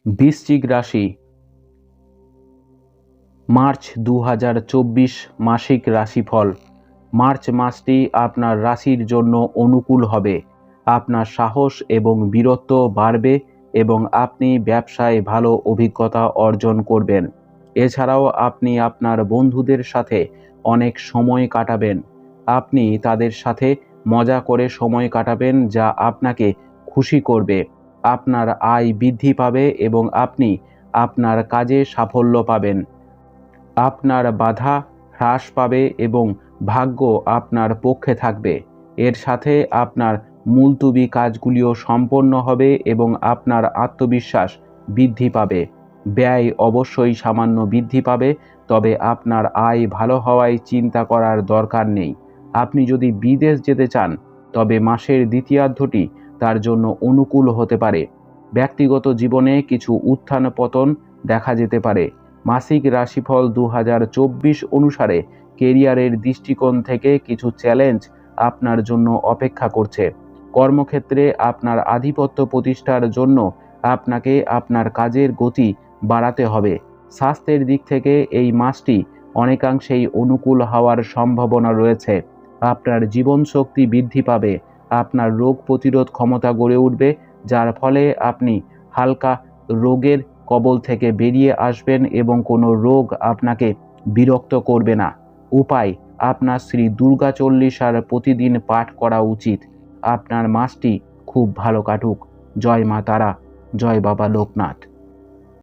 বৃশ্চিক রাশি মার্চ 2024 মাসিক রাশিফল। মার্চ মাসটি আপনার রাশির জন্য অনুকূল হবে। আপনার সাহস এবং বীরত্ব বাড়বে এবং আপনি ব্যবসায় ভালো অভিজ্ঞতা অর্জন করবেন। এছাড়াও আপনি আপনার বন্ধুদের সাথে অনেক সময় কাটাবেন। আপনি তাদের সাথে মজা করে সময় কাটাবেন, যা আপনাকে খুশি করবে। আপনার আয় বৃদ্ধি পাবে এবং আপনি আপনার কাজে সাফল্য পাবেন। আপনার বাধা হ্রাস পাবে এবং ভাগ্য আপনার পক্ষে থাকবে। এর সাথে আপনার মুলতুবি কাজগুলিও সম্পন্ন হবে এবং আপনার আত্মবিশ্বাস বৃদ্ধি পাবে। ব্যয় অবশ্যই সামান্য বৃদ্ধি পাবে, তবে আপনার আয় ভালো হওয়ায় চিন্তা করার দরকার নেই। আপনি যদি বিদেশ যেতে চান, তবে মাসের দ্বিতীয়ার্ধটি তার জন্য অনুকূল হতে পারে। ব্যক্তিগত জীবনে কিছু উত্থান পতন দেখা যেতে পারে। মাসিক রাশিফল 2024 অনুসারে কেরিয়ারের দৃষ্টিকোণ থেকে কিছু চ্যালেঞ্জ আপনার জন্য অপেক্ষা করছে। কর্মক্ষেত্রে আপনার আধিপত্য প্রতিষ্ঠার জন্য আপনাকে আপনার কাজের গতি বাড়াতে হবে। স্বাস্থ্যের দিক থেকে এই মাসটি অনেকাংশেই অনুকূল হওয়ার সম্ভাবনা রয়েছে। আপনার জীবনশক্তি বৃদ্ধি পাবে, আপনার রোগ প্রতিরোধ ক্ষমতা গড়ে উঠবে, যার ফলে আপনি হালকা রোগের কবল থেকে বেরিয়ে আসবেন এবং কোনো রোগ আপনাকে বিরক্ত করবে না। উপায়: আপনার শ্রী দুর্গা চল্লিশার প্রতিদিন পাঠ করা উচিত। আপনার মাসটি খুব ভালো কাটুক। জয় মা তারা, জয় বাবা লোকনাথ।